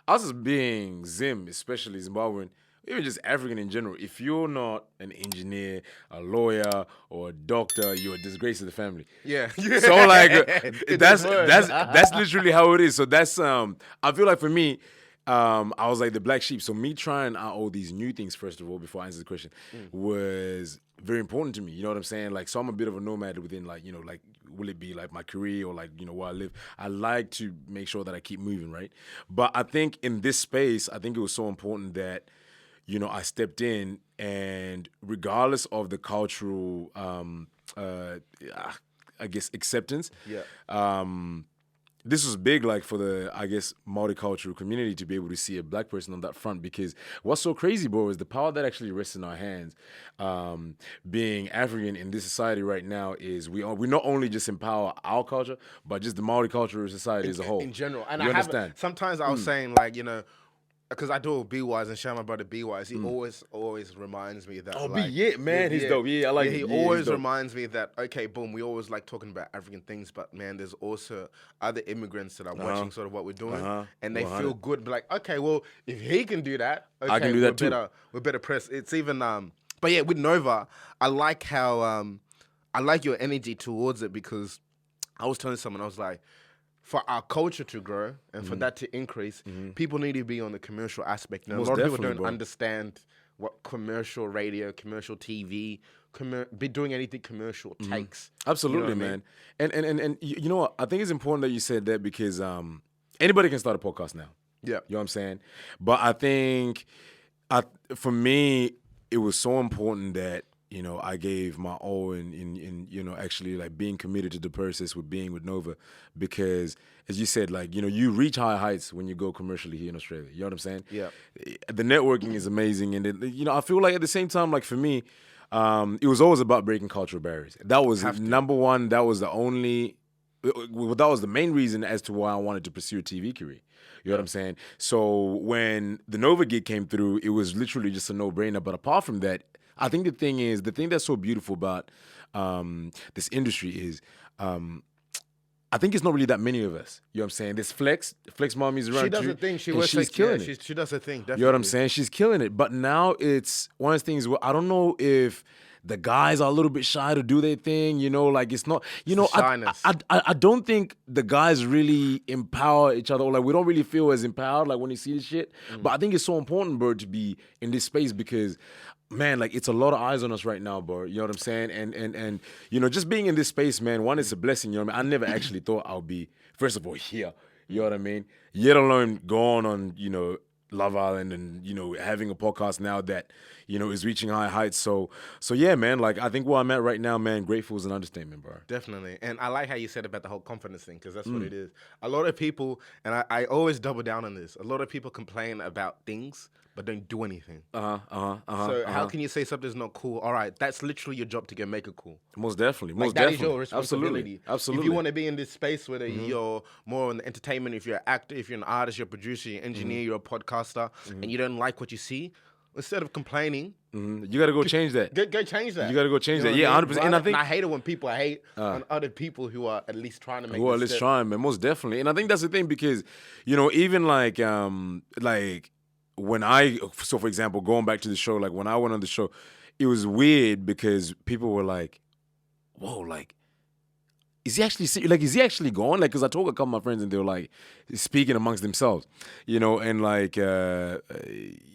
us as being Zim, especially Zimbabwean, even just African in general, if you're not an engineer, a lawyer, or a doctor, you're a disgrace to the family. Yeah. So like That's that's literally how it is. So that's I feel like for me, I was like the black sheep. So me trying out all these new things first of all before I answer the question was very important to me. You know what I'm saying? Like, so I'm a bit of a nomad within, like, you know, like, will it be like my career or like, you know, where I live? I like to make sure that I keep moving, right? But I think in this space, I think it was so important that, you know, I stepped in, and regardless of the cultural, I guess, acceptance, this was big, like, for the, I guess, multicultural community to be able to see a black person on that front. Because what's so crazy, bro, is the power that actually rests in our hands. Being African in this society right now is we not only just empower our culture, but just the multicultural society as a whole. In general. And you I understand? Sometimes I was saying, like, you know, because I do B-Wise and shout my brother B-Wise, he always reminds me that. Oh, like, man, he's dope. Yeah, I like it. He always reminds me that, okay, boom, we always like talking about African things, but man, there's also other immigrants that are watching sort of what we're doing, and they feel good. But like, okay, well, if he can do that, okay, I can do that too. We're better pressed. It's even, but yeah, with Nova, I like how, I like your energy towards it, because I was telling someone, I was like, for our culture to grow and for that to increase, people need to be on the commercial aspect. Now, a lot of people don't understand what commercial radio, commercial TV, be doing anything commercial takes. Absolutely, you know man. And you know what? I think it's important that you said that, because anybody can start a podcast now. Yeah. You know what I'm saying? But I think for me, it was so important that, you know, I gave my all in you know, actually, like, being committed to the process with being with Nova, because, as you said, like, you know, you reach high heights when you go commercially here in Australia. You know what I'm saying? Yeah. The networking is amazing, and you know, I feel like at the same time, like, for me, it was always about breaking cultural barriers. That was number one. That was the only. Well, that was the main reason as to why I wanted to pursue a TV career. You know what I'm saying? So when the Nova gig came through, it was literally just a no-brainer. But apart from that, I think the thing that's so beautiful about this industry is, I think it's not really that many of us. You know what I'm saying? There's Flex Mommy's around. She does her thing. She's killing it. She does her thing, definitely. You know what I'm saying? She's killing it. But now it's one of those things where I don't know if the guys are a little bit shy to do their thing, you know, like, it's not, you know, I don't think the guys really empower each other, or like, we don't really feel as empowered, like, when you see this shit. But I think it's so important, bro, to be in this space, because, man, like, it's a lot of eyes on us right now, bro. You know what I'm saying? And you know, just being in this space, man, one, it's a blessing. You know what I mean? I never actually thought I would be, first of all, here. You know what I mean? Yet alone going on, you know, Love Island, and, you know, having a podcast now that, you know, is reaching high heights. So yeah, man, like, I think where I'm at right now, man, grateful is an understatement, bro. Definitely. And I like how you said about the whole confidence thing, because that's what it is. A lot of people, and I always double down on this, a lot of people complain about things but don't do anything. So how can you say something's not cool? All right, that's literally your job to make it cool. Most definitely. Like, that is your responsibility. Absolutely. If you want to be in this space, whether you're more on the entertainment, if you're an actor, if you're an artist, you're a producer, you're an engineer, you're a podcaster, and you don't like what you see, instead of complaining, you got to go change that. Go change that. You got to go change that. what Yeah, I mean? 100%. And I think I hate it when people hate on other people who are at least trying to make who are at this least step. trying, man. Most definitely. And I think that's the thing, because, you know, even like when so for example, going back to the show, like, when I went on the show, it was weird because people were like, whoa, like, is he actually gone? Like, because I told a couple of my friends, and they were like speaking amongst themselves, you know, and like it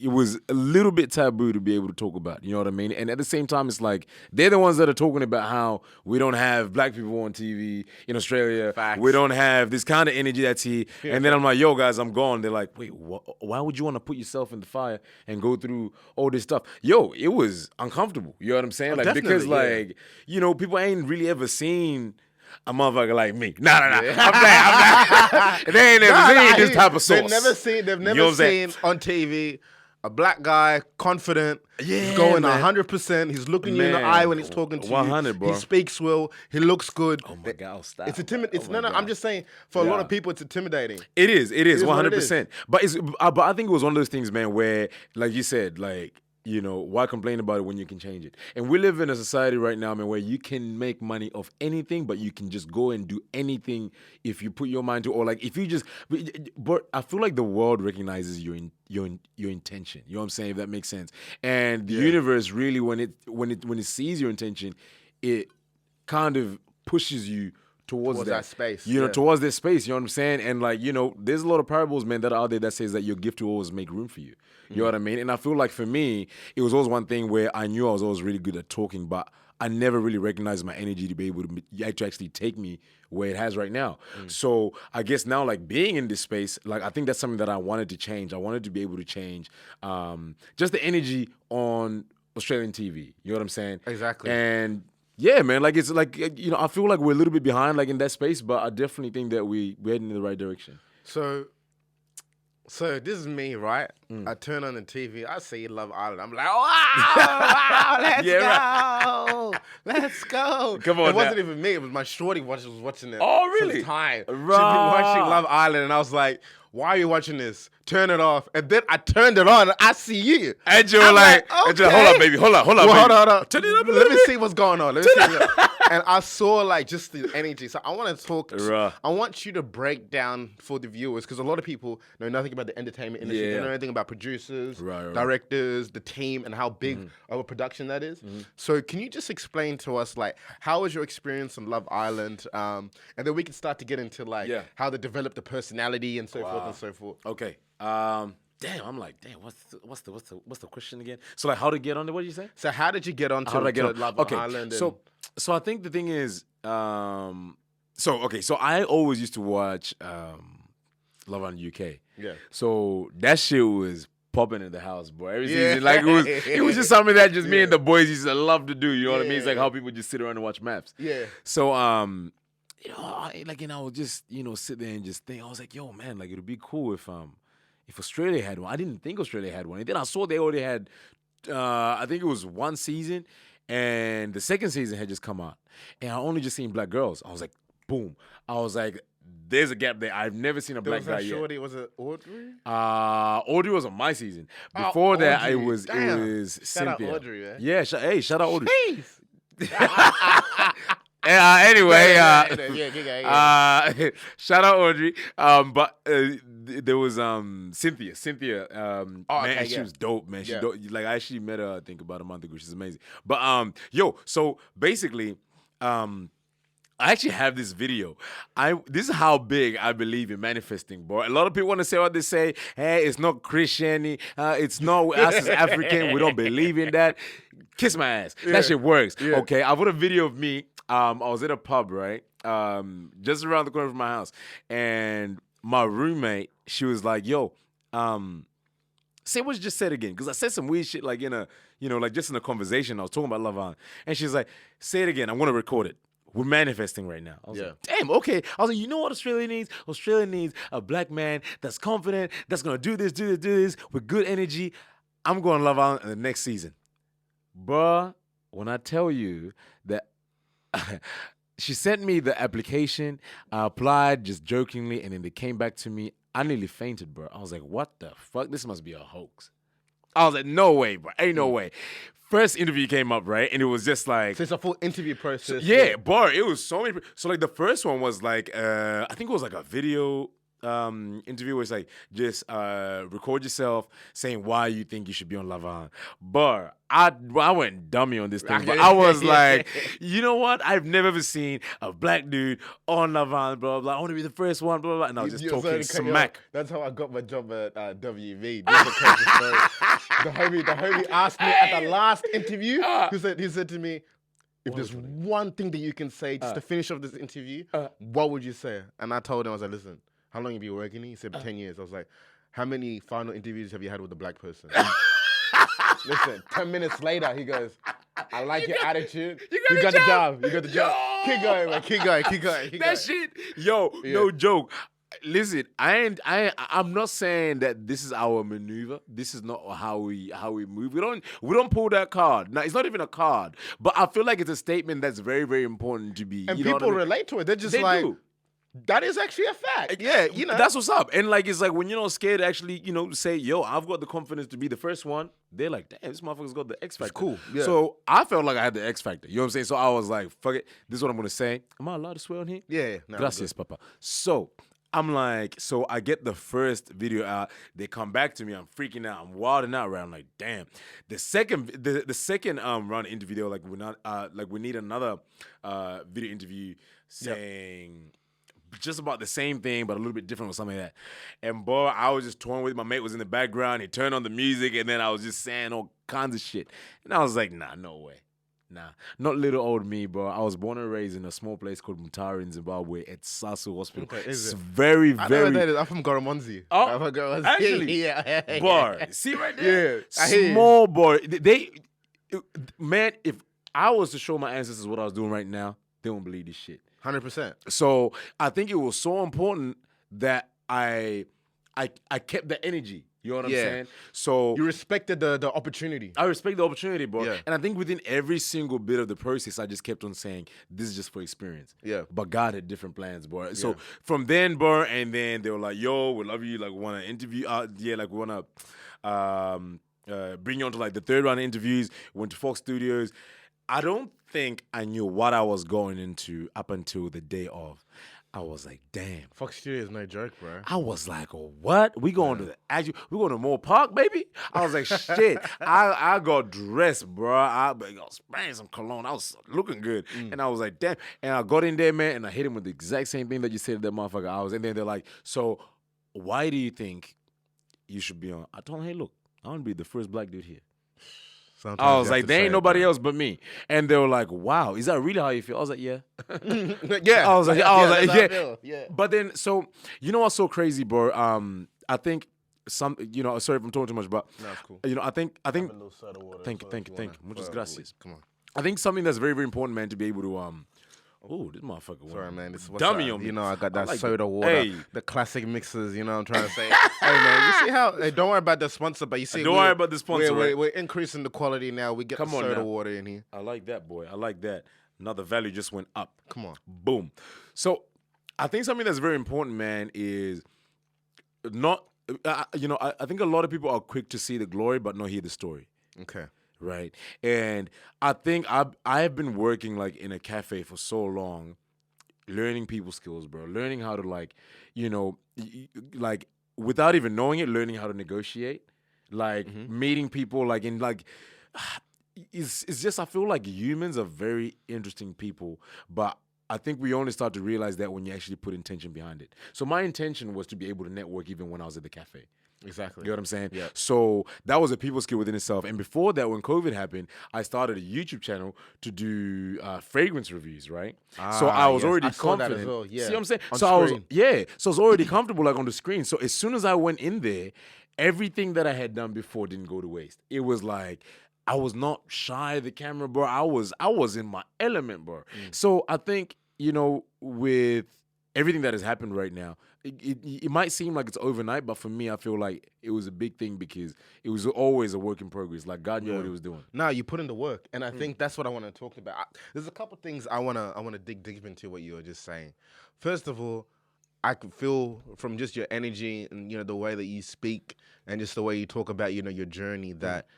was a little bit taboo to be able to talk about, you know what I mean? And at the same time, it's like they're the ones that are talking about how we don't have black people on TV in Australia. Facts. We don't have this kind of energy that's here. And then I'm like, yo, guys, I'm gone. They're like, wait, why would you want to put yourself in the fire and go through all this stuff? Yo, it was uncomfortable. You know what I'm saying? Like, because like, you know, people ain't really ever seen a motherfucker like me. Nah. I'm not. They ain't never seen this type of sauce. They've never seen on TV a black guy, confident, he's going 100%, he's looking you in the eye when he's talking to 100, you. bro. He speaks well, he looks good. Oh my God, stop. It's intimidating. I'm just saying, for a lot of people, it's intimidating. It is 100%. But I think it was one of those things, man, where, like you said, like, why complain about it when you can change it? And we live in a society right now, man, where you can make money off anything, but you can just go and do anything if you put your mind to, or like if you just. But I feel like the world recognizes your intention. You know what I'm saying? If that makes sense. And the universe really, when it sees your intention, it kind of pushes you towards that space. Towards this space. You know what I'm saying? And like, there's a lot of parables, man, that are out there that says that your gift will always make room for you. You know what I mean? And I feel like for me, it was always one thing where I knew I was always really good at talking, but I never really recognized my energy to be able to actually take me where it has right now. So I guess now, like being in this space, like I think that's something that I wanted to change. I wanted to be able to change just the energy on Australian TV. You know what I'm saying? Exactly. And yeah, man, like it's like, I feel like we're a little bit behind like in that space, but I definitely think that we're heading in the right direction. So this is me, right? I turn on the TV, I see Love Island. I'm like, wow, let's go. Let's go. Come on, it wasn't even me. It was my shorty was watching it. Oh, really? Some time. Right. She'd been watching Love Island, and I was like, why are you watching this? Turn it off. And then I turned it on, and I see you. And you're like, okay. Hold up, baby. Hold up, well, baby. Hold on. Turn it up a Let little me bit. see what's going on. Let me see. And I saw like just the energy. So I want to talk. I want you to break down for the viewers, because a lot of people know nothing about the entertainment industry. They don't know anything about producers, directors, the team, and how big of a production that is. So can you just explain to us like how was your experience on Love Island, and then we can start to get into like how they develop the personality and so forth and so forth. Okay. Damn, I'm like, what's the question again? So like, how to get on there? What did you say? So how did you get on to Love Island? So I think the thing is, so I always used to watch Love Island UK. Yeah. So that shit was popping in the house, boy. Every season, like it was just something that just me and the boys used to love to do. You know what I mean? It's like how people just sit around and watch maps. Yeah. So I would just sit there and just think. I was like, yo, man, like it'd be cool if Australia had one. I didn't think Australia had one. And then I saw they already had, I think it was one season, and the second season had just come out. And I only just seen black girls. I was like, boom. I was like, there's a gap there. I've never seen a black guy yet. Was it Audrey? Audrey was on my season. Before that, Audrey. it was Shout Cynthia. out Audrey, man. Yeah, shout out Audrey. Jeez. Anyway, yeah. shout out Audrey. But there was Cynthia. Man, she was dope, man. She dope. Like I actually met her, I think about a month ago. She's amazing. But so basically, I actually have this video. This is how big I believe in manifesting, boy. A lot of people want to say what they say. Hey, it's not Christian. It's not us as African. We don't believe in that. Kiss my ass. That shit works. Yeah. Okay, I put a video of me. I was at a pub, right? Just around the corner from my house. And my roommate, she was like, yo, say what you just said again. Because I said some weird shit like in a, like just in a conversation. I was talking about Love Island. And she's like, say it again. I'm going to record it. We're manifesting right now. I was like, damn, okay. I was like, you know what Australia needs? Australia needs a black man that's confident, that's going to do this with good energy. I'm going to Love Island in the next season. Bruh, when I tell you that she sent me the application, I applied just jokingly, and then they came back to me. I nearly fainted, bro. I was like, what the fuck? This must be a hoax. I was like, no way, bro. Ain't no way. First interview came up, right? And it was just like... So it's a full interview process. Yeah, bro. It was so many... So like the first one was like, I think it was like a video... interview where it's like just record yourself saying why you think you should be on Love Island. But I went dummy on this thing. But I was like, you know what? I've never ever seen a black dude on Love Island, blah, blah. I want to be the first one, blah, blah. And I was just talking smack. That's how I got my job at WV. This is a crazy story. The homie asked me at the last interview, he said to me, if there's one thing that you can say just to finish off this interview, what would you say? And I told him, I was like, listen, how long have you been working? He said 10 years. I was like, how many final interviews have you had with a black person? Listen, 10 minutes later, he goes, I like your attitude. You got the job. You got the job. Keep going, man. Keep going. That shit, no joke. Listen, I'm not saying that this is our maneuver. This is not how we move. We don't pull that card. Now, it's not even a card. But I feel like it's a statement that's very, very important to be. And people relate to it. They're just That is actually a fact. Yeah, you know. That's what's up. And like, it's like when you're not scared to actually, say, yo, I've got the confidence to be the first one. They're like, damn, this motherfucker's got the X factor. It's cool. Yeah. So I felt like I had the X factor. You know what I'm saying? So I was like, fuck it. This is what I'm going to say. Am I allowed to swear on here? Yeah. No, gracias, papa. So I'm like, so I get the first video out. They come back to me. I'm freaking out. I'm wilding out. Right? I'm like, damn. The second run interview, like we need another video interview saying just about the same thing, but a little bit different or something like that. And boy, I was just torn with. My mate was in the background. He turned on the music, and then I was just saying all kinds of shit. And I was like, nah, no way. Nah, not little old me, bro. I was born and raised in a small place called Mutare in Zimbabwe at Sasu Hospital. Okay, it's very, I very... know that is. I'm from Goromonzi. Oh, I'm from Goromonzi. actually? Yeah. Bar. See right there? Yeah. Small bar. Man, if I was to show my ancestors what I was doing right now, they won't believe this shit. 100%. So I think it was so important that I kept the energy. You know what I'm saying? So you respected the opportunity. I respect the opportunity, bro. Yeah. And I think within every single bit of the process, I just kept on saying, this is just for experience. Yeah. But God had different plans, bro. So from then, bro, and then they were like, yo, we love you. Like, we want to interview. We want to bring you on to like the third round of interviews. Went to Fox Studios. I don't think I knew what I was going into up until the day of. I was like, damn. Fox Studio is no joke, bro. I was like, oh, what? We going to we going to Moore Park, baby? I was like, shit. I got dressed, bro. I was spraying some cologne. I was looking good. And I was like, damn. And I got in there, man, and I hit him with the exact same thing that you said to that motherfucker. And then they're like, so why do you think you should be on? I told him, hey, look, I want to be the first black dude here. Sometimes I was like, there ain't nobody else but me. And they were like, wow, is that really how you feel? I was like, yeah. Yeah. I was like, yeah. Yeah. But then, so, you know what's so crazy, bro? I think sorry if I'm talking too much, but, no, it's cool. I think. Have a little soda water. Thank you. Muchas gracias. Come on. I think something that's very, very important, man, to be able to, this motherfucker. Sorry, man. This is dummy on me. You know, I got that like soda it. water, Hey. the classic mixers. You know, what I'm trying to say. Hey, man, you see how? Hey, don't worry about the sponsor, but you see, Don't worry about the sponsor. We're increasing the quality now. We get Come the on soda now. water in here. I like that, boy. I like that. Another value just went up. Come on. Boom. So I think something that's very important, man, is not, I think a lot of people are quick to see the glory but not hear the story. Okay. Right. And I think I have been working like in a cafe for so long, learning people skills, bro. Learning how to like without even knowing it, learning how to negotiate. Like meeting people like in like it's just I feel like humans are very interesting people, but I think we only start to realize that when you actually put intention behind it. So my intention was to be able to network even when I was at the cafe. Exactly. You know what I'm saying? Yeah. So that was a people skill within itself. And before that, when COVID happened, I started a YouTube channel to do fragrance reviews, right? So I was already confident. That as well. Yeah. See what I'm saying? On So I screen. was already comfortable like on the screen. So as soon as I went in there, everything that I had done before didn't go to waste. It was like I was not shy of the camera, bro. I was in my element, bro. So I think, with everything that has happened right now, it might seem like it's overnight, but for me, I feel like it was a big thing because it was always a work in progress. Like God knew what he was doing. No, you put in the work, and I think that's what I want to talk about. There's a couple things I wanna dig deep into what you were just saying. First of all, I could feel from just your energy and the way that you speak and just the way you talk about your journey that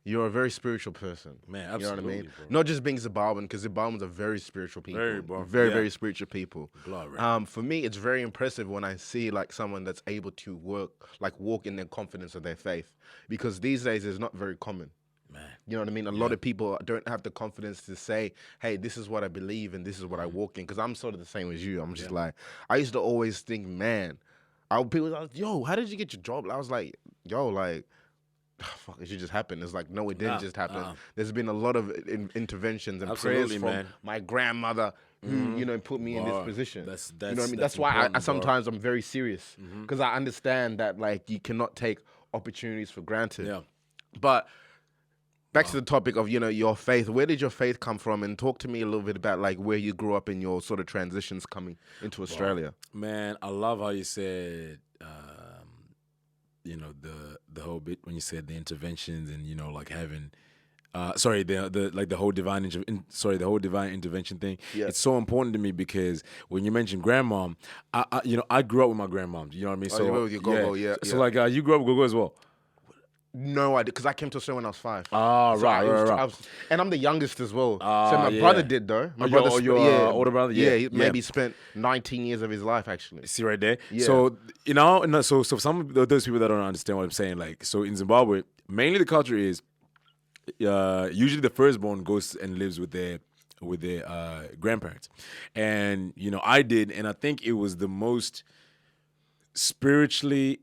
you're a very spiritual person. Man, absolutely. You know what I mean? Bro. Not just being Zimbabwean, because Zimbabweans are very spiritual people. Very, bro. Very spiritual people. Glory. For me, it's very impressive when I see like someone that's able to walk in their confidence of their faith. Because these days it's not very common. Man. You know what I mean? A lot of people don't have the confidence to say, hey, this is what I believe and this is what I walk in. Because I'm sort of the same as you. I'm just like, I used to always think, man, people were like, yo, how did you get your job? I was like, yo, like, fuck, it should just happen. It's like, no, it didn't just happen. There's been a lot of interventions and prayers from my grandmother who, put me in this position. That's you know what I mean? That's why I sometimes I'm very serious because I understand that like you cannot take opportunities for granted. Yeah. But back to the topic of, your faith. Where did your faith come from? And talk to me a little bit about like where you grew up in your sort of transitions coming into Australia. Man, I love how you said the whole bit when you said the interventions and like having Sorry, the whole the whole divine intervention thing. Yeah. It's so important to me because when you mention grandmom, I grew up with my grandmom. You know what I mean? So you were with your go-go, yeah. So like you grew up with go-go as well. No, I did, because I came to Australia when I was 5. Ah, So right. And I'm the youngest as well. So my brother did, though. My brother, your older brother? Yeah. He maybe spent 19 years of his life, actually. See right there? Yeah. So, so some of those people that don't understand what I'm saying, like, so in Zimbabwe, mainly the culture is usually the firstborn goes and lives with their grandparents. And, I did, and I think it was the most spiritually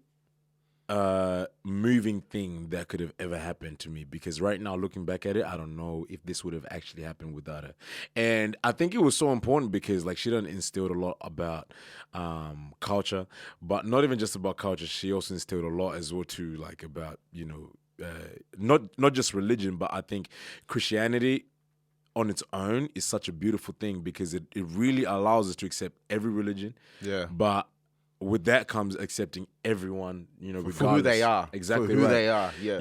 moving thing that could have ever happened to me, because right now looking back at it, I don't know if this would have actually happened without her. And I think it was so important because like she done instilled a lot about culture, but not even just about culture. She also instilled a lot as well too, like about not just religion, but I think Christianity on its own is such a beautiful thing because it really allows us to accept every religion. Yeah. But with that comes accepting everyone, regardless. For who they are. Exactly. For who right. they are, yeah.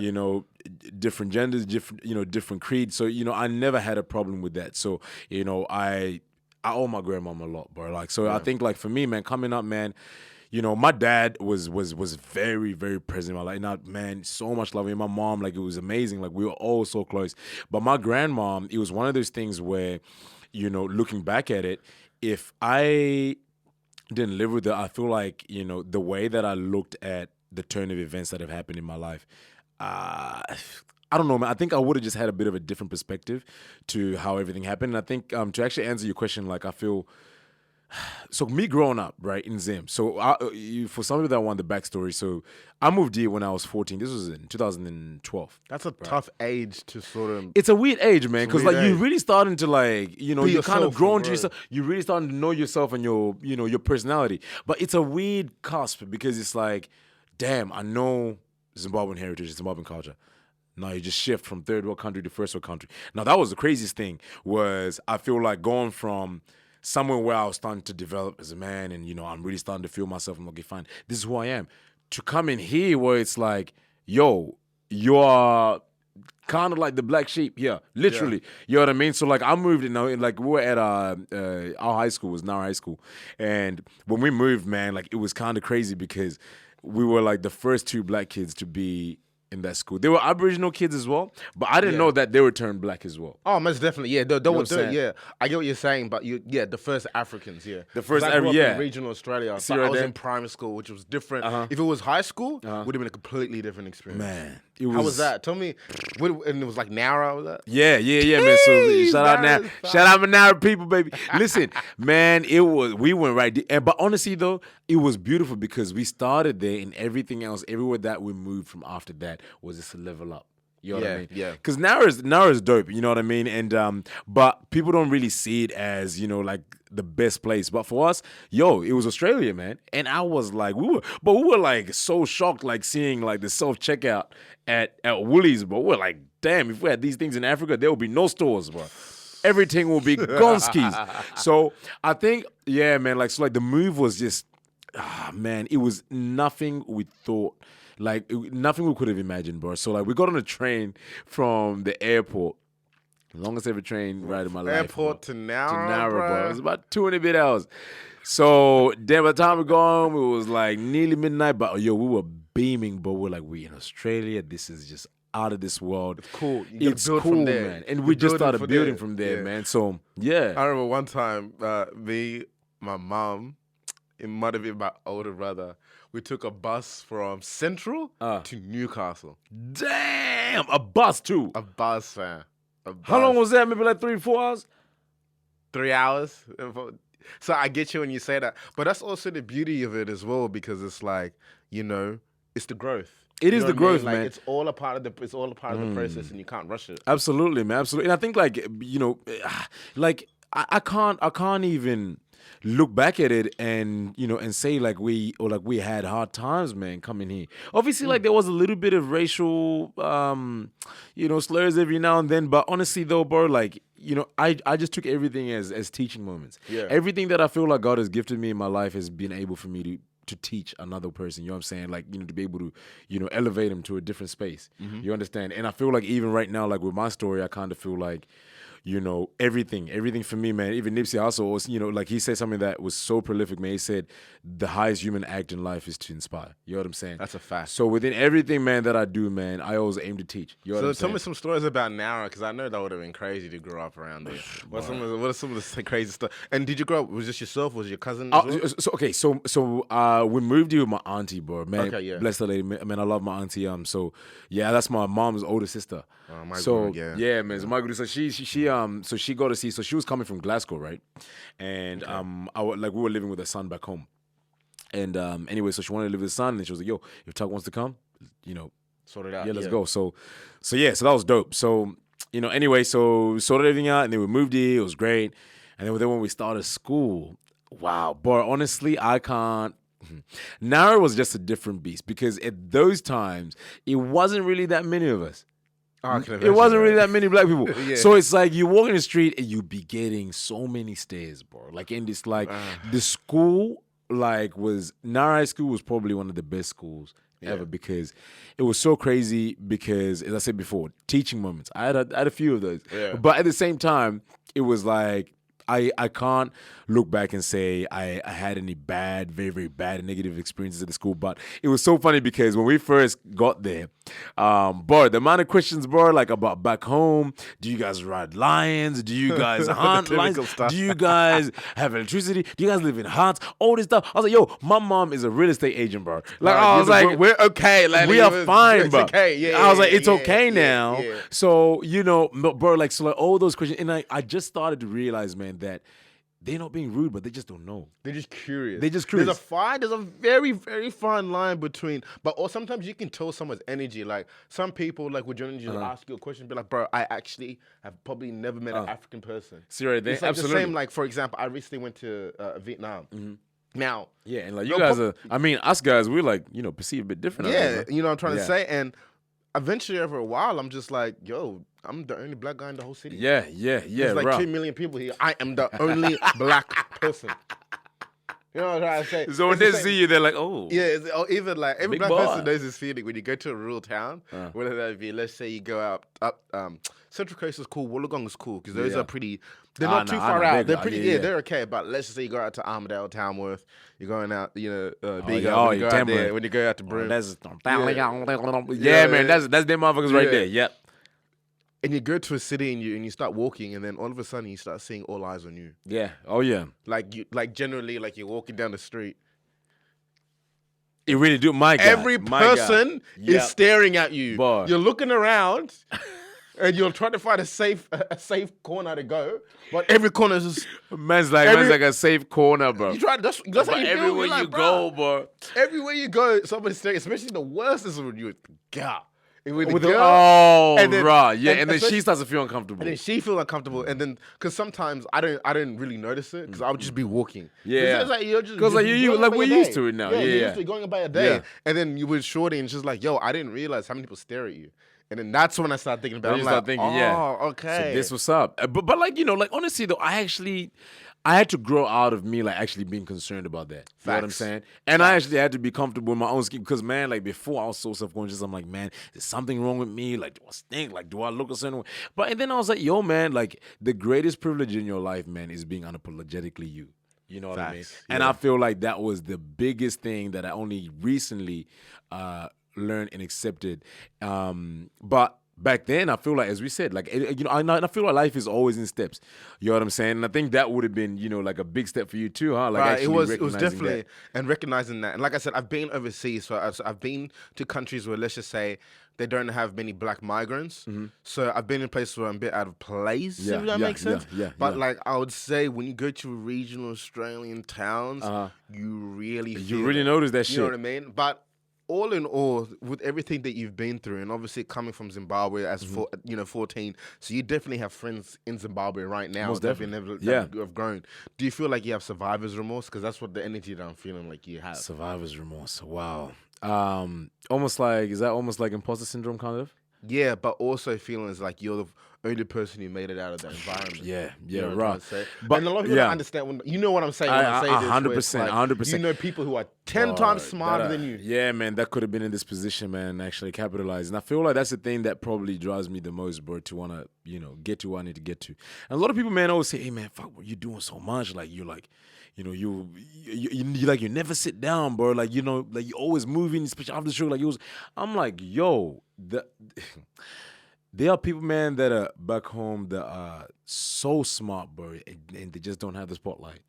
Different genders, different creeds. So, I never had a problem with that. So, I owe my grandmom a lot, bro. Like, so I think like for me, man, coming up, man, my dad was very, very present in my life. Not, man, so much love. And my mom, like, it was amazing. Like, we were all so close. But my grandmom, it was one of those things where, looking back at it, if I didn't live with her, I feel like, the way that I looked at the turn of events that have happened in my life, I don't know, man. I think I would have just had a bit of a different perspective to how everything happened. And I think to actually answer your question, like I feel, so me growing up, right, in Zim. So for some people that want the backstory, so I moved here when I was 14. This was in 2012. That's a tough age to sort of... It's a weird age, man, because like you're really starting to like, you're kind of growing to yourself. You're really starting to know yourself and your, your personality. But it's a weird cusp because it's like, damn, I know Zimbabwean heritage, Zimbabwean culture. Now you just shift from third world country to first world country. Now that was the craziest thing, was I feel like going from somewhere where I was starting to develop as a man and, I'm really starting to feel myself. I'm like, okay, fine, this is who I am. To come in here where it's like, yo, you're kind of like the black sheep here, literally. Yeah. You know what I mean? So like I moved, like we were at our high school, was Nara High School. And when we moved, man, like it was kind of crazy because we were like the first 2 black kids to be in that school. They were Aboriginal kids as well, but I didn't know that they were turned black as well. Oh, most definitely, yeah. They were, yeah. I get what you're saying, but the first Africans, yeah. The first, I grew up in regional Australia, but I was in primary school, which was different. If it was high school, would have been a completely different experience. Man, how was that? Tell me, and it was like Nara, was that? Yeah, man. So shout out my Nara people, baby. Listen, man, we went right there. But honestly though, it was beautiful because we started there and everything else, everywhere that we moved from after that was just a level up. You know what I mean? Yeah. Because Nara's dope, you know what I mean? And but people don't really see it as, like the best place. But for us, it was Australia, man. And I was like, we were like so shocked, like seeing like the self-checkout at Woolies, but we're like, damn, if we had these things in Africa, there would be no stores, bro. Everything will be gonskis. So I think, man, like, so like the move was just, man, it was nothing we thought. Like, nothing we could have imagined, bro. So, like, we got on a train from the airport. Longest ever train ride in my life. Airport to Nara, bro. It was about 2 and a bit hours. So, then by the time we got home, it was like nearly midnight. But, we were beaming, but we're like, we in Australia. This is just out of this world. It's cool. It's cool, from there, man. And we just started building from there, man. So, yeah. I remember one time, me, my mom, it might have been my older brother, we took a bus from Central to Newcastle. Damn! A bus, too? A bus, man. How long was that? Maybe like 3-4 hours? 3 hours. So I get you when you say that. But that's also the beauty of it as well, because it's like, it's the growth. It is the growth, man. Like, it's all a part of the process, and you can't rush it. Absolutely, man. Absolutely. And I think like, like I can't even look back at it and and say like we had hard times, man, coming here. Obviously, like there was a little bit of racial slurs every now and then, but honestly though, bro, like I just took everything as teaching moments. Yeah. Everything that I feel like God has gifted me in my life has been able for me to to teach another person, you know what I'm saying? Like, to be able to, elevate them to a different space. You understand? And I feel like even right now, like with my story, I kind of feel like, everything for me, man. Even Nipsey also was, like he said something that was so prolific, man. He said the highest human act in life is to inspire. You know what I'm saying? That's a fact. So within everything, man, that I do, man, I always aim to teach. You know what I'm saying? Tell me some stories about Nara, because I know that would have been crazy to grow up around there. What are some of the crazy stuff? And did you grow up? Was this yourself? Was it your cousin? So we moved here with my auntie, bro. Man, Okay, yeah. bless the lady. Man, I love my auntie. So yeah, that's my mom's older sister. Oh, my so God, yeah. yeah, man. So my good. So she got to see. So she was coming from Glasgow, right? And we were living with her son back home. And anyway, so she wanted to live with her son, and she was like, "Yo, if Tuck wants to come, sort it out. Yeah, let's go." So that was dope. So anyway, so sorted everything out, and then we moved here. It was great. And then when we started school, wow, boy, honestly, I can't. Nara was just a different beast because at those times it wasn't really that many of us. It wasn't really that many black people. Yeah. So it's like you walk in the street and you be getting so many stares, bro. Like in this, the school, Nara High School was probably one of the best schools ever because it was so crazy because, as I said before, teaching moments. I had a few of those. Yeah. But at the same time, it was like, I can't look back and say I had any bad, very, very bad negative experiences at the school. But it was so funny because when we first got there, bro, the amount of questions, bro, like about back home, do you guys ride lions? Do you guys hunt lions? Stuff. Do you guys have electricity? Do you guys live in huts? All this stuff. I was like, yo, my mom is a real estate agent, bro. Like, I was like, we're okay. Like, we are fine, bro. Okay. Yeah, I was like, it's okay now. Yeah. So, bro, all those questions. And I just started to realize, man, that they're not being rude, but they just don't know. They're just curious. There's a very, very fine line between, or sometimes you can tell someone's energy. Like some people, like would generally just ask you a question, be like, bro, I actually have probably never met an African person. See right there? It's like Absolutely. the same, like for example, I recently went to Vietnam. Mm-hmm. Now, yeah, and like you guys us guys, we're like, perceived a bit different. Yeah, you know what I'm trying to say? And eventually, over a while, I'm just like, yo, I'm the only black guy in the whole city. Yeah. There's like 2 million people here. I am the only black person. You know what I'm trying to say? So when they see you, they're like, oh. Yeah, even like every black person knows this feeling when you go to a rural town, whether that be, let's say you go up Central Coast is cool, Wollongong is cool, because those are pretty, they're not too far out. They're pretty, they're okay. But let's just say you go out to Armadale, Tamworth, you're going out, Big Up, when you go out there, when you go out to Broome. Man, that's them motherfuckers right there, yep. And you go to a city and you start walking, and then all of a sudden you start seeing all eyes on you. Yeah. Oh yeah. Like generally, like you're walking down the street. You really do, my God. Every person is staring at you. Boy. You're looking around, and you're trying to find a safe corner to go, but every corner is just man's like a safe corner, bro. You try. That's how you everywhere feel. You go, bro. Everywhere you go, somebody's staring. Especially the worst is when you're with the girl, right, yeah, and then she starts to feel uncomfortable. And then she feels uncomfortable, and then because sometimes I don't really notice it because I would just be walking. Yeah, it's like you're we're used to it now. Yeah, you're used to going about your day, and then you with shorty, and she's like, "Yo, I didn't realize how many people stare at you." And then that's when I start thinking about it. Okay. So this what's up. But honestly though, I had to grow out of me actually being concerned about that. You know what I'm saying? And I actually had to be comfortable in my own skin because, man, before I was so self-conscious, I'm like, man, is something wrong with me? Do I stink? Do I look a certain way? And then I was like, yo, man, the greatest privilege in your life, man, is being unapologetically you. You know what I mean? Yeah. And I feel like that was the biggest thing that I only recently learned and accepted. But back then, I feel like, as we said, I feel like life is always in steps. You know what I'm saying? And I think that would have been, a big step for you too, huh? Right. It was definitely and recognizing that. And like I said, I've been overseas, so I've been to countries where, let's just say, they don't have many black migrants. Mm-hmm. So I've been in places where I'm a bit out of place, if that makes sense. But I would say when you go to regional Australian towns, you really notice that shit. You know what I mean? But all in all, with everything that you've been through, and obviously coming from Zimbabwe as 14, so you definitely have friends in Zimbabwe right now that have grown. Do you feel like you have survivor's remorse? Because that's what the energy that I'm feeling like you have. Survivor's remorse. Wow. Is that almost like imposter syndrome kind of? Yeah, but also feeling like you're the only person who made it out of that environment. Yeah, You know what I'm right. trying to say? But and a lot of people don't understand when you know what I'm saying when I say this. 100%, 100%. You know people who are 10 times smarter than you. Yeah, man, that could have been in this position, man, actually capitalize. And I feel like that's the thing that probably drives me the most, bro, to want to, get to where I need to get to. And a lot of people, man, always say, hey, man, fuck, bro, you're doing so much. Like, you're like, you like, you never sit down, bro. Like, like you're always moving, especially after the show. Like, I'm like, yo, there are people, man, that are back home that are so smart, bro, and they just don't have the spotlight.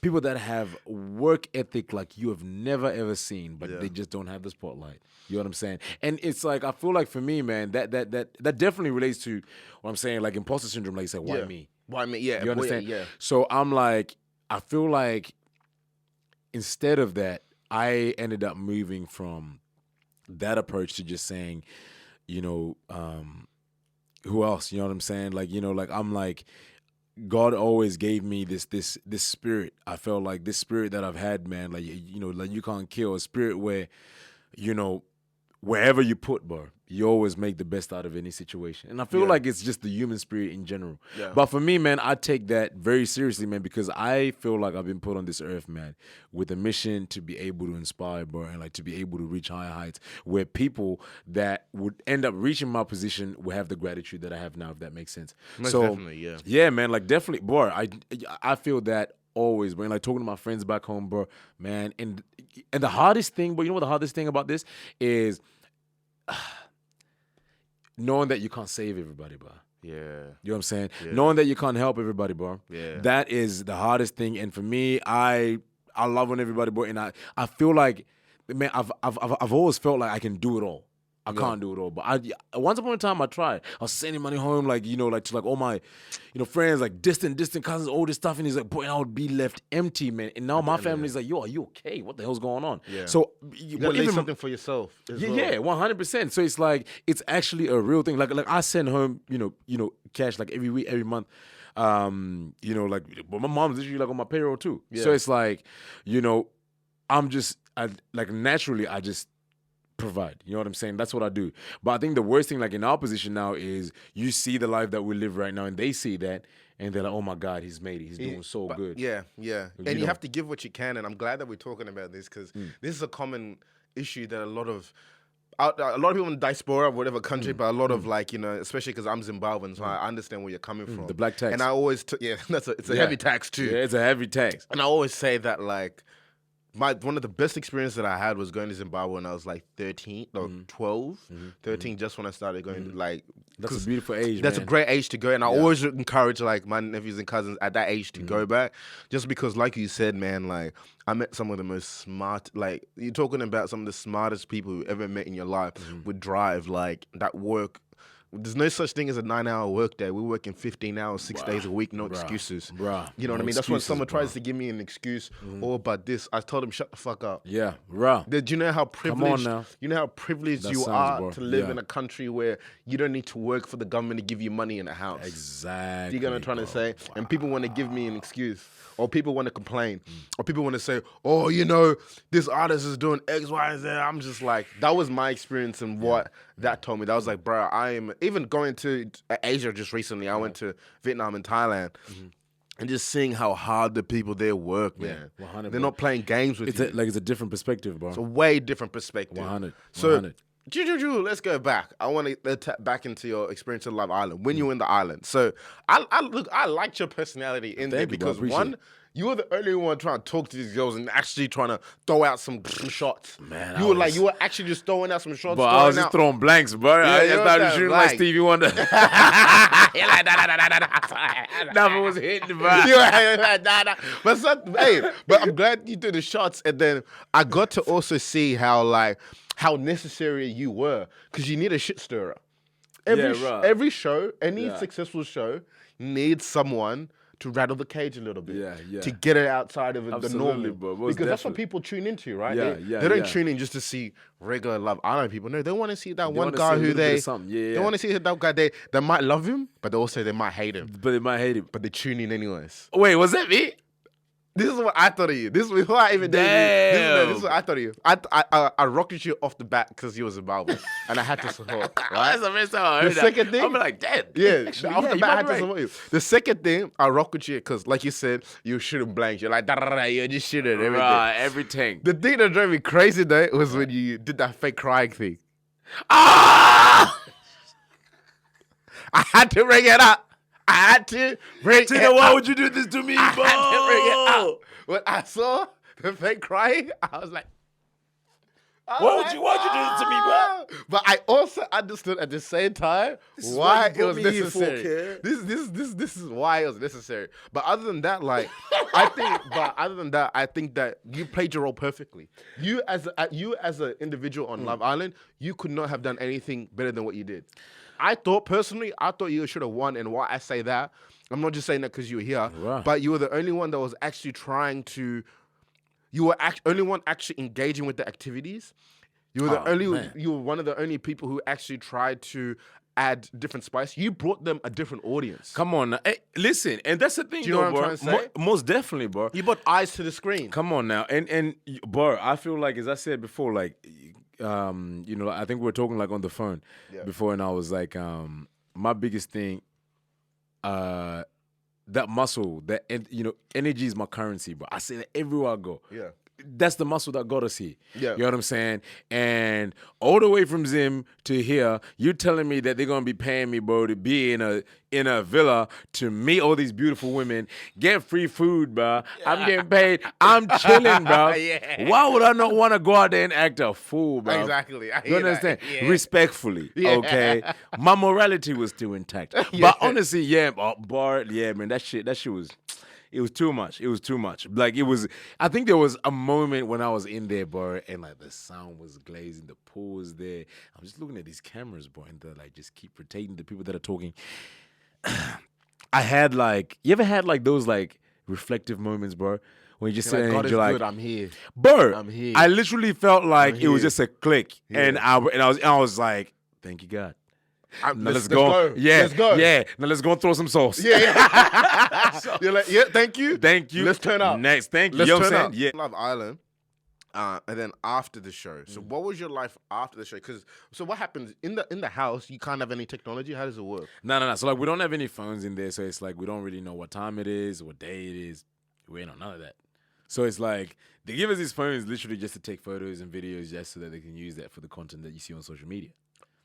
People that have work ethic like you have never, ever seen, but they just don't have the spotlight. You know what I'm saying? And it's like, I feel like for me, man, that definitely relates to what I'm saying, like imposter syndrome, like you said, why me? Why me? Yeah. You understand? Yeah. So I'm like, I feel like instead of that, I ended up moving from that approach to just saying, who else? You know what I'm saying? Like, I'm like, God always gave me this spirit. I felt like this spirit that I've had, man, like, like you can't kill, a spirit where, wherever you put, bro, you always make the best out of any situation. And I feel like it's just the human spirit in general. Yeah. But for me, man, I take that very seriously, man, because I feel like I've been put on this earth, man, with a mission to be able to inspire, bro, and like to be able to reach higher heights where people that would end up reaching my position will have the gratitude that I have now, if that makes sense. Most definitely, yeah. Yeah, man, like definitely, bro, I feel that always, man. Like talking to my friends back home, bro, man. And the hardest thing, but you know what the hardest thing about this is knowing that you can't save everybody, bro. Yeah. You know what I'm saying? Yeah. Knowing that you can't help everybody, bro. Yeah. That is the hardest thing. And for me, I love on everybody, bro. And I feel like, man, I've always felt like I can do it all. I can't do it all, but once upon a time I tried. I was sending money home, like like to like all my, friends, like distant cousins, all this stuff, and he's like, boy, and I would be left empty, man. And now my family's like, yo, are you okay? What the hell's going on? Yeah. So you gotta leave something for yourself. Yeah, 100%. So it's like it's actually a real thing. Like I send home, cash like every week, every month. Like, but my mom's literally like on my payroll too. Yeah. So it's like, I'm just naturally I just provide. You know what I'm saying? That's what I do. But I think the worst thing, like in our position now, is you see the life that we live right now, and they see that, and they're like, "Oh my God, he's made it. He's doing so good." Yeah. And you have to give what you can. And I'm glad that we're talking about this because this is a common issue that a lot of people in diaspora, whatever country, but a lot of especially because I'm Zimbabwean, so I understand where you're coming from. The black tax. And I always, it's a heavy tax too. Yeah, it's a heavy tax. And I always say that one of the best experiences that I had was going to Zimbabwe when I was like 13, or 12, 13, just when I started going That's a beautiful age, That's man. a great age to go. And I always encourage like my nephews and cousins at that age to go back. Just because like you said, man, like I met some of the most smart, like you're talking about some of the smartest people you ever met in your life with drive, like that work. There's no such thing as a 9-hour workday. We're working 15 hours, 6 days a week, no excuses. You know what I mean? That's when someone tries to give me an excuse, about this. I told them, shut the fuck up. Yeah, bro. Do you know how privileged, you are to live in a country where you don't need to work for the government to give you money in a house? Exactly. You know what I'm trying to say? Wow. And people want to give me an excuse. Or people want to complain. Or people want to say, oh, this artist is doing X, Y, and Z. I'm just like, that was my experience and what that told me. That was like, bro, I am, even going to Asia just recently, I went to Vietnam and Thailand. And just seeing how hard the people there work, man. 100, they're not playing games with you. It's a different perspective, bro. It's a way different perspective. 100. So, let's go back. I want to tap back into your experience in Love Island when you were in the island. So I liked your personality in there because one, you were the only one trying to talk to these girls and actually trying to throw out some shots. Man, you were actually just throwing out some shots. But I was just throwing blanks, bro. I just started shooting like Stevie Wonder. Nothing was hitting, bro. But I'm glad you did the shots, and then I got to also see how necessary you were, because you need a shit stirrer. Every show, any successful show, needs someone to rattle the cage a little bit, to get it outside of the normal, bro. Because that's what people tune into, right? They don't tune in just to see regular Love Island people. No, they want to see that one guy who they want to see that guy they might love him, but also they might hate him. But they might hate him. But they tune in anyways. Wait, was that me? This is what I thought of you. This is before I even did you. This is what I thought of you. I rocked you off the bat because you were Zimbabwe, and I had to support. Right? That's the first time I heard the second thing, I'm like, damn. Yeah, off the bat, I had to support you. The second thing, I rock with you because, like you said, you shooting blanks. You're like, you just shoot at everything. Right, everything. The thing that drove me crazy though was when you did that fake crying thing. Ah! I had to bring it up. I had to bring it up. Why would you do this to me, bro? I had to bring it up. When I saw the fake crying, I was like, why'd you do this to me, bro? But I also understood at the same time why it was necessary. This is why it was necessary. But other than that, like, I think that you played your role perfectly. You as an individual on Love Island, you could not have done anything better than what you did. I thought you should have won, and why I say that, I'm not just saying that because you were here, right. But you were the only one that was actually you were only one actually engaging with the activities. You were you were one of the only people who actually tried to add different spice. You brought them a different audience. Come on now. Hey, listen, and that's the thing, Do you know what I'm trying to say? Most definitely, bro. You brought eyes to the screen. Come on now. And bro, I feel like, as I said before, like, I think we were talking like on the phone before, and I was like, my biggest thing, that muscle, energy is my currency, bro. I say that everywhere I go. Yeah. That's the muscle that got us here. Yeah. You know what I'm saying? And all the way from Zim to here, you telling me that they're gonna be paying me, bro, to be in a villa to meet all these beautiful women, get free food, bro. I'm getting paid. I'm chilling, bro. Yeah. Why would I not want to go out there and act a fool, bro? Exactly. You understand? Yeah. Respectfully, okay? My morality was still intact. But honestly, man, that shit was... It was too much. It was too much. Like, I think there was a moment when I was in there, bro, and like the sound was glazing, the pool was there. I'm just looking at these cameras, bro, and they're like just keep rotating the people that are talking. I had like, you ever had like those like reflective moments, bro? When you just sit there and you're like, good, I'm here. Bro, I'm here. I literally felt like it was just a click. Yeah. And I was like, thank you, God. Now let's go. Yeah, let's go. Yeah. Now let's go and throw some sauce. Yeah. You're like, yeah, thank you. Thank you. Let's turn up. Next, thank you. Let's You know what turn I'm up. saying? Yeah. Love Island. And then after the show. So what was your life after the show? So what happens in the house? You can't have any technology. How does it work? No. So like we don't have any phones in there. So it's like we don't really know what time it is, what day it is. We ain't on none of that. So it's like they give us these phones literally just to take photos and videos, just so that they can use that for the content that you see on social media.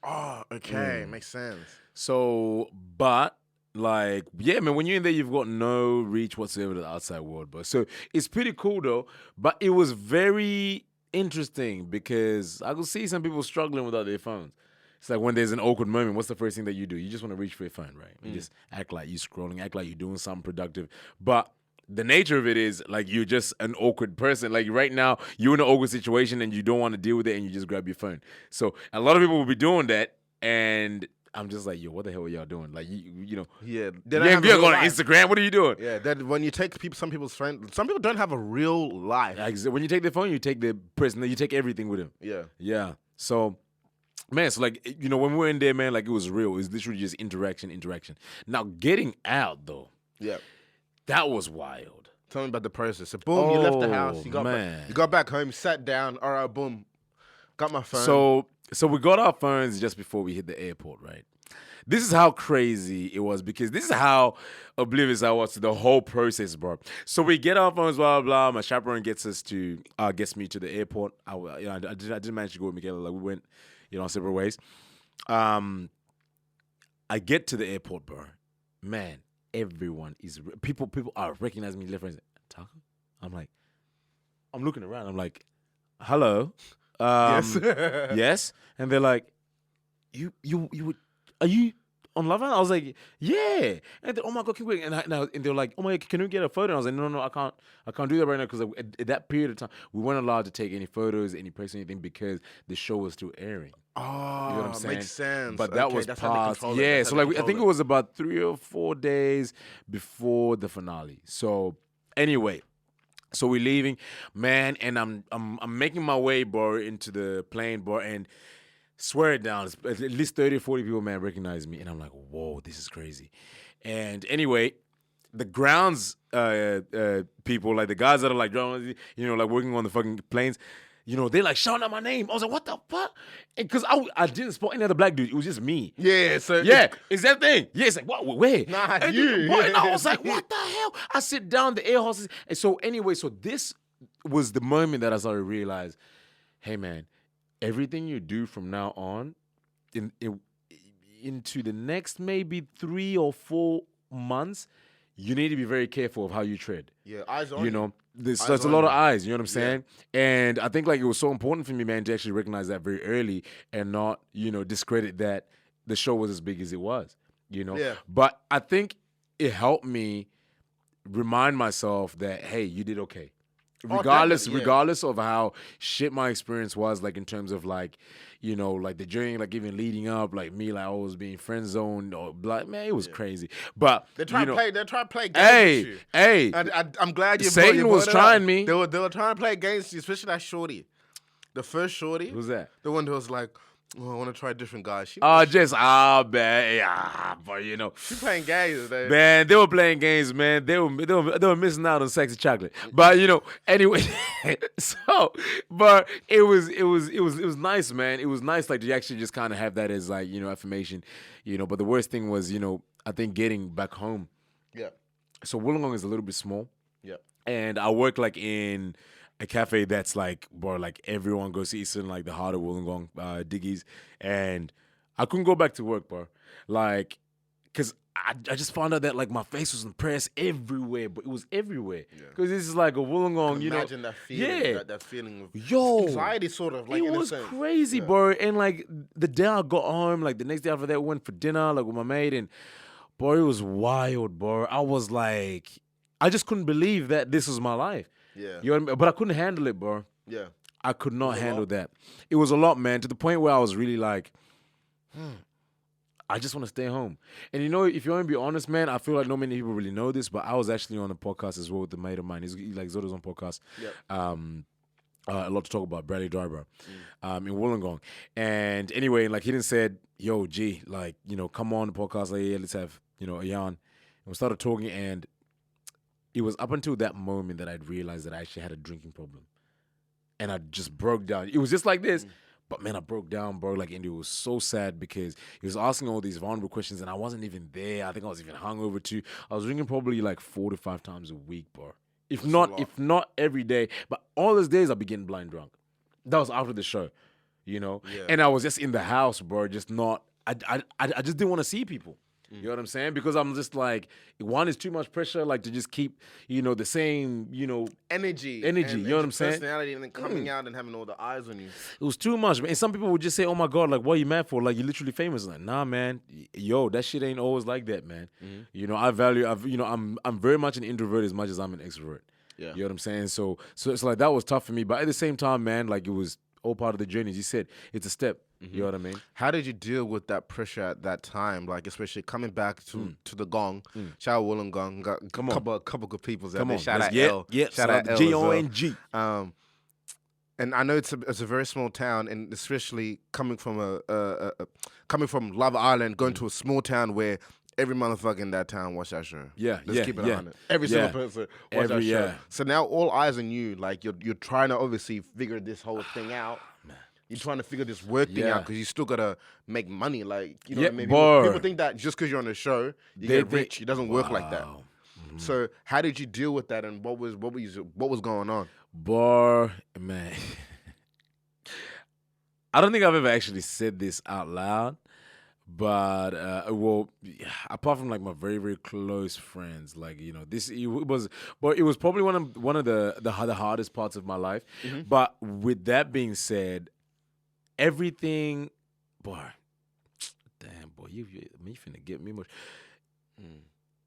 Oh, okay. Makes sense. So, but, like, yeah, man, when you're in there, you've got no reach whatsoever to the outside world, bro. So, it's pretty cool, though. But it was very interesting because I could see some people struggling without their phones. It's like when there's an awkward moment, what's the first thing that you do? You just want to reach for your phone, right? You just act like you're scrolling, act like you're doing something productive. But the nature of it is, like, you're just an awkward person. Like, right now, you're in an awkward situation and you don't want to deal with it and you just grab your phone. So, a lot of people will be doing that, and I'm just like, yo, what the hell are y'all doing? Like, you know. Yeah. You're going on Instagram. What are you doing? Yeah, that when you take some people's phone, some people don't have a real life. When you take their phone, you take the person, you take everything with them. Yeah. Yeah. So, man, so like, when we were in there, man, like, it was real. It was literally just interaction. Now, getting out, though. Yeah. That was wild. Tell me about the process. So boom, you left the house. You got back home, sat down. All right, boom, got my phone. So we got our phones just before we hit the airport, right? This is how crazy it was because this is how oblivious I was to the whole process, bro. So we get our phones, blah, blah, blah. My chaperone gets me to the airport. I didn't manage to go with Michaela. Like, we went, separate ways. I get to the airport, bro. Man. Everyone is people are recognizing me left and right. Taku? I'm looking around. I'm like, hello, yes, yes, and they're like, you are you on Love Island? I was like, yeah, and oh my God, can we? And they're like, oh my God, can we get a photo? And I was like, no, I can't do that right now because at that period of time we weren't allowed to take any photos, any posts, anything because the show was still airing. Oh, you know what I'm saying? Makes sense. But that was past. Yeah, so like I think it was about 3 or 4 days before the finale. So anyway, so we're leaving, man, and I'm making my way, bro, into the plane, bro, and swear it down, at least 30 or 40 people, man, recognize me, and I'm like, whoa, this is crazy. And anyway, the grounds people, like the guys that are like, like working on the fucking planes, they're like shouting out my name. I was like, what the fuck? Because I didn't spot any other black dude. It was just me. Yeah, so it's that thing. Yeah, it's like, what? Where? Nah, and you. Boy, I was like, what the hell? I sit down, the air hostess. And so anyway, so this was the moment that I started to realize, hey man, everything you do from now on, into the next maybe 3 or 4 months, you need to be very careful of how you tread. Yeah, eyes on you. There's a lot of eyes, you know what I'm saying? Yeah. And I think like it was so important for me, man, to actually recognize that very early and not, discredit that the show was as big as it was, Yeah. But I think it helped me remind myself that, hey, you did okay. Regardless of how shit my experience was, like in terms of like, like the journey, like even leading up, like me, like always being friend zoned or black, man, it was crazy. But they're trying to play games with you. Hey, I'm glad you. Satan was trying me. They were trying to play games with you, especially that shorty, the first shorty. Who's that? The one who was like, oh, I want to try different guys. Man, but she playing games, man. Man, they were playing games, man. They were missing out on sexy chocolate. But anyway, but it was nice, man. It was nice, like to actually just kind of have that as like affirmation, But the worst thing was, I think getting back home. Yeah. So Wollongong is a little bit small. Yeah. And I work like in a cafe that's like, bro, like everyone goes to Eastern, like the heart of Wollongong, Diggies. And I couldn't go back to work, bro. Like, because I just found out that like my face was impressed everywhere, but it was everywhere. Because this is like a Wollongong, Imagine that feeling, yeah. that feeling of anxiety, sort of. Like, it was crazy, bro. And like the day I got home, like the next day after that, we went for dinner, like with my mate, and bro, it was wild, bro. I was like, I just couldn't believe that this was my life. Yeah. You know what I mean? But I couldn't handle it, bro. Yeah. I could not handle that. It was a lot, man, to the point where I was really like, I just want to stay home. And if you want to be honest, man, I feel like not many people really know this, but I was actually on a podcast as well with a mate of mine. He's like Zoto's on podcast. Yeah. A lot to talk about, Bradley Dryber, in Wollongong. And anyway, like he didn't said, yo, G, like, come on the podcast, like, yeah, let's have, a yarn. And we started talking, and it was up until that moment that I'd realized that I actually had a drinking problem. And I just broke down. It was just like this. But man, I broke down, bro. Like, and it was so sad because he was asking all these vulnerable questions, and I wasn't even there. I think I was even hungover too. I was drinking probably like 4 to 5 times a week, bro. If not every day. But all those days I'd be getting blind drunk. That was after the show, Yeah. And I was just in the house, bro. Just not. I just didn't want to see people. You know what I'm saying? Because I'm just like, one is too much pressure, like to just keep, the same, energy. You know what I'm saying? Personality, and then coming out and having all the eyes on you. It was too much, man. And some people would just say, "Oh my God, like, what are you mad for? Like, you're literally famous." Like, nah, man. Yo, that shit ain't always like that, man. I'm very much an introvert as much as I'm an extrovert. Yeah. You know what I'm saying? So it's like that was tough for me, but at the same time, man, like it was all part of the journey. As you said, it's a step. You know what I mean? How did you deal with that pressure at that time? Like, especially coming back to the Gong. Shout out Wollongong. Got a couple good people there. Shout out L. Shout out Gong. And I know it's a very small town, and especially coming from coming from Love Island, going to a small town where every motherfucker in that town watch that show. Let's keep it on it. Every single person watch that show. So now all eyes on you. Like you're trying to obviously figure this whole thing out. You're trying to figure this work thing out because you still gotta make money. Like what I mean? People think that just because you're on the show, you get rich. It doesn't work like that. So how did you deal with that, and what was going on? Boy, man, I don't think I've ever actually said this out loud, but apart from like my very, very close friends, like it was probably one of the hardest parts of my life. But with that being said, everything, boy, damn, boy, you finna get me much.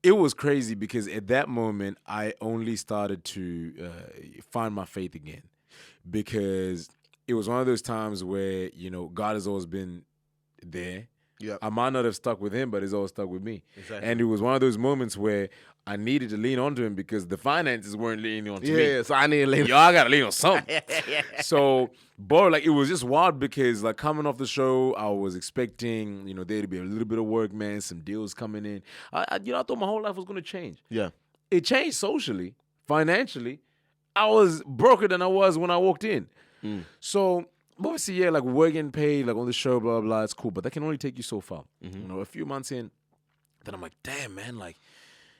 It was crazy because at that moment, I only started to find my faith again, because it was one of those times where God has always been there. Yeah. I might not have stuck with him, but he's always stuck with me. Exactly. And it was one of those moments where I needed to lean onto him because the finances weren't leaning onto me. Yeah, so I need to lean. Yo, I gotta lean on something. So, bro, like it was just wild because like coming off the show, I was expecting, there to be a little bit of work, man, some deals coming in. I thought my whole life was gonna change. Yeah. It changed socially, financially. I was broker than I was when I walked in. So obviously, yeah, like we're getting paid, like on the show, blah, blah, blah, it's cool, but that can only take you so far. A few months in, then I'm like, damn, man, like,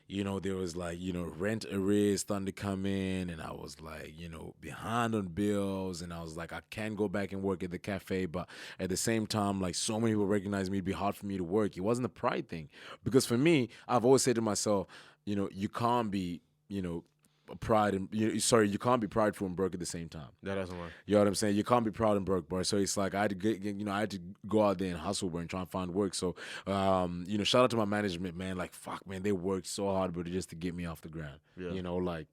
there was like, rent arrears starting to come in, and I was like, behind on bills, and I was like, I can go back and work at the cafe, but at the same time, like, so many people recognize me, it'd be hard for me to work. It wasn't a pride thing, because for me, I've always said to myself, you can't be, pride and you can't be prideful and broke at the same time. That doesn't work. You know what I'm saying? You can't be proud and broke, bro. So it's like I had to I had to go out there and hustle, bro, and try and find work. So shout out to my management, man. Like fuck, man, they worked so hard, bro, just to get me off the ground. Yeah. Like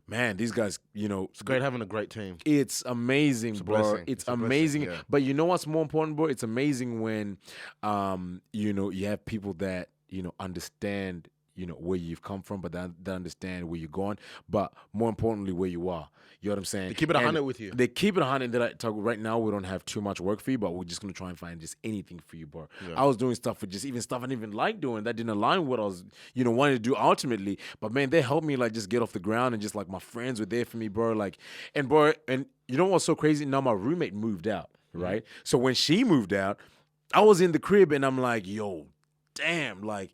man, these guys, it's great having a great team. It's amazing, bro. It's amazing. Blessing, yeah. But you know what's more important, bro? It's amazing when you have people that understand where you've come from, but they understand where you're going, but more importantly, where you are. You know what I'm saying? They keep it 100 with you. They keep it 100. That I talk right now, we don't have too much work for you, but we're just going to try and find just anything for you, bro. Yeah. I was doing stuff for just even stuff I didn't even like doing that didn't align with what I was, wanting to do ultimately. But man, they helped me like just get off the ground, and just like my friends were there for me, bro. Like, and you know what's so crazy? Now my roommate moved out, right? So when she moved out, I was in the crib and I'm like, yo, damn, like,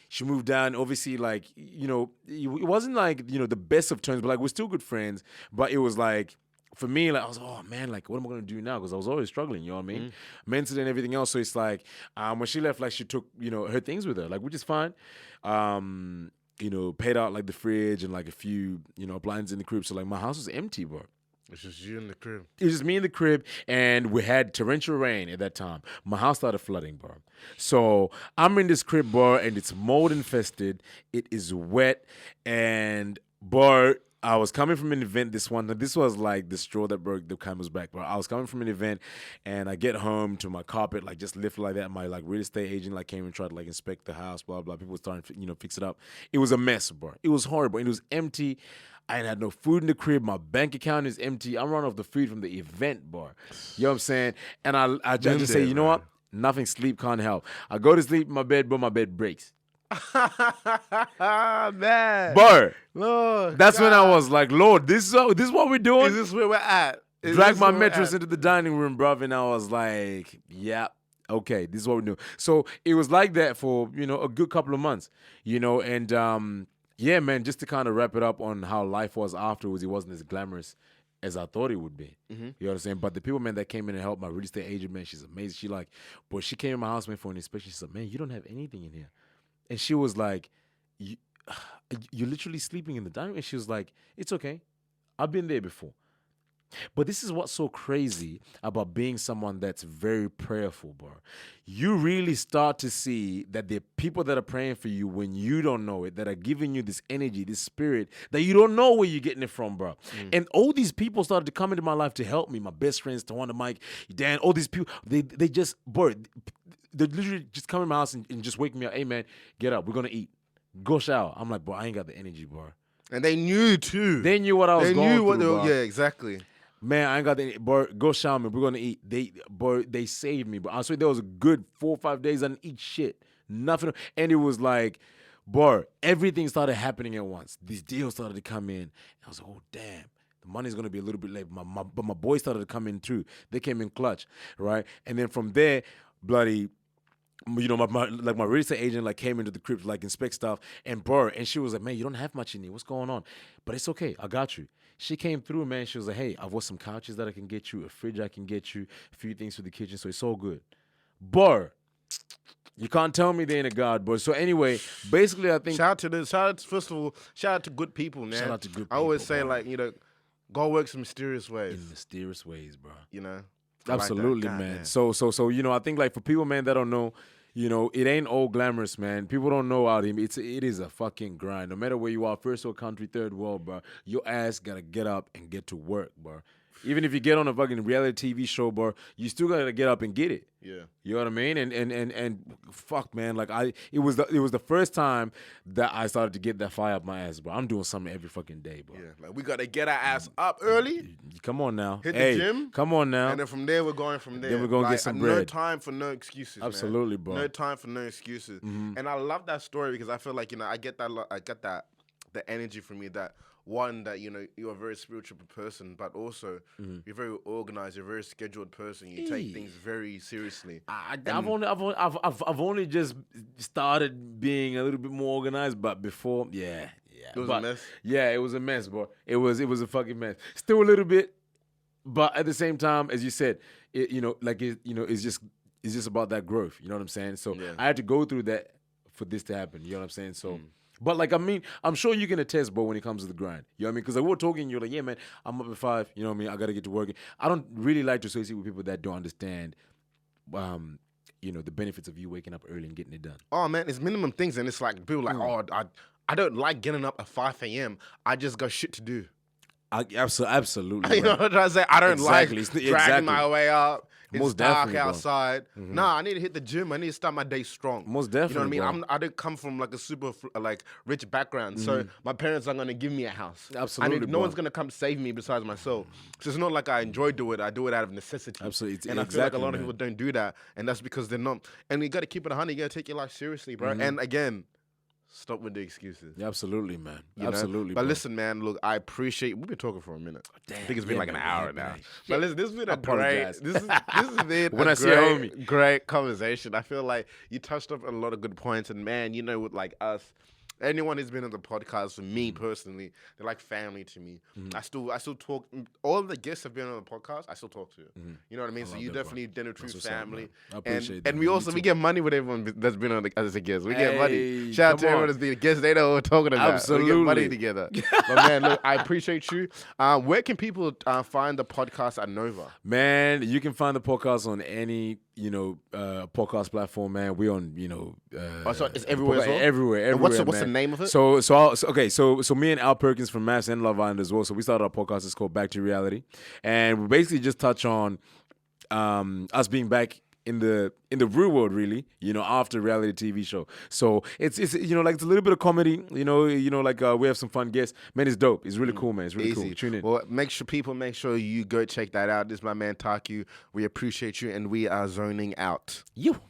she moved down, obviously, like, it wasn't like, the best of terms, but like, we're still good friends. But it was like, for me, like, I was, oh man, like, what am I going to do now? Because I was always struggling, you know what I mean? Mentally and everything else. So it's like, when she left, like, she took, her things with her, like, which is fine. Paid out like the fridge and like a few, appliances in the crib. So like, my house was empty, bro. It's just you in the crib. It was just me in the crib, and we had torrential rain at that time. My house started flooding, bro. So I'm in this crib, bro, and it's mold infested. It is wet, and bro, I was coming from an event this one. This was like the straw that broke the camel's back, bro. I was coming from an event, and I get home to my carpet, like just lifted like that. My like real estate agent like came and tried to like inspect the house, blah blah. People starting to fix it up. It was a mess, bro. It was horrible, and it was empty. I ain't had no food in the crib. My bank account is empty. I'm running off the food from the event, bro. You know what I'm saying? And I just say, you know what? Nothing, sleep can't help. I go to sleep in my bed, but my bed breaks. Man. Bro. Lord. That's when I was like, Lord, this is what we're doing? Is this where we're at? Drag my mattress into the dining room, bro. And I was like, yeah. Okay, this is what we do. So it was like that for, a good couple of months, and yeah, man, just to kind of wrap it up on how life was afterwards, it wasn't as glamorous as I thought it would be. You know what I'm saying? But the people, man, that came in and helped my real estate agent, man, she's amazing. She like, boy, she came in my house, man, for an inspection. She said, man, you don't have anything in here. And she was like, you're literally sleeping in the dining room. And she was like, it's okay. I've been there before. But this is what's so crazy about being someone that's very prayerful, bro. You really start to see that there are people that are praying for you when you don't know it, that are giving you this energy, this spirit, that you don't know where you're getting it from, bro. And all these people started to come into my life to help me. My best friends, Tawanda, Mike, Dan, all these people, they just, bro, they literally just come in my house and just wake me up. Hey, man, get up. We're going to eat. Go shower. I'm like, bro, I ain't got the energy, bro. And they knew, too. They knew what I was going through, They knew what they were, yeah, exactly. Man, I ain't got the boy. Go shower me. We're gonna eat. They saved me, bro. I swear there was a good 4 or 5 days I didn't eat shit, nothing. And it was like, bro, everything started happening at once. These deals started to come in. I was like, oh damn, the money's gonna be a little bit late. But my boys started to come in too. They came in clutch, right? And then from there, bloody. My real estate agent like came into the crib to like inspect stuff, and bro, and she was like, man, you don't have much in here. What's going on? But it's okay. I got you. She came through, man. She was like, hey, I've got some couches that I can get you, a fridge I can get you, a few things for the kitchen, so it's all good. Bro, you can't tell me they ain't a God, bro. So anyway, basically, I think shout out to good people, man. Shout out to good people. I always say, bro. like, God works in mysterious ways. In mysterious ways, bro. Like Absolutely, man. So, I think like for people, man, that don't know, it ain't all glamorous, man. People don't know out here. It is a fucking grind. No matter where you are, first world country, third world, bro. Your ass gotta get up and get to work, bro. Even if you get on a fucking reality TV show, bro, you still gotta get up and get it. Yeah. You know what I mean? And fuck, man, like it was the first time that I started to get that fire up my ass, bro. I'm doing something every fucking day, bro. Yeah, like we gotta get our ass up early. Come on now. Hit the gym. Come on now. And then from there, we're going from there. Then we're gonna get some bread. No time for no excuses. Absolutely, man. bro. No time for no excuses. And I love that story because I feel like, I get that the energy from me that. One, that you're a very spiritual person, but also you're very organized. You're a very scheduled person. You take things very seriously. I've only just started being a little bit more organized, but before, yeah, it was a mess. Yeah, it was a mess, bro. It was a fucking mess. Still a little bit, but at the same time, as you said, it's just about that growth. You know what I'm saying? So I had to go through that for this to happen. You know what I'm saying? So. But I'm sure you can attest, bro, when it comes to the grind. You know what I mean? Because we were talking, you're like, yeah, man, I'm up at 5. You know what I mean? I got to get to work. I don't really like to associate with people that don't understand, the benefits of you waking up early and getting it done. Oh, man, it's minimum things. And it's like, people like, I don't like getting up at 5 a.m. I just got shit to do. Absolutely. You know what I'm saying? I don't like dragging my way up. It's dark outside. Nah, I need to hit the gym. I need to start my day strong. Most definitely. You know what I mean? I don't come from like a super rich background, so my parents aren't gonna give me a house. Absolutely, no one's gonna come save me besides myself. So it's not like I enjoy doing it. I do it out of necessity. Absolutely, and I feel like a lot of people don't do that, and that's because they're not. And you got to keep it 100. You got to take your life seriously, bro. And again. Stop with the excuses. Yeah, absolutely, man. Absolutely. But listen, man, look, I appreciate. We've been talking for a minute. Damn, I think it's been like an hour now. But listen, this has been a great. This has been great conversation. I feel like you touched up on a lot of good points, and man, with like us. Anyone who's been on the podcast, for me personally, they're like family to me. I still talk. All of the guests have been on the podcast. I still talk to. You know what I mean? So you definitely been a true family. I appreciate that. And we get money with everyone that's been on as a guest. We get money. Shout out to everyone that's been a guest. They know what we're talking about. Absolutely. We get money together. But man, look, I appreciate you. Where can people find the podcast at Nova? Man, you can find the podcast on any podcast platform, man. We're on, so it's everywhere as well? Everywhere. And what's the name of it? So me and Al Perkins from Maths and Love Island as well. So we started our podcast. It's called Back to Reality, and we basically just touch on us being back in the real world, really. After a reality TV show. So it's it's a little bit of comedy. We have some fun guests. Man, it's dope. It's really cool, man. It's really cool. Tune in. Well, make sure you go check that out. This is my man Taku. We appreciate you, and we are zoning out. You.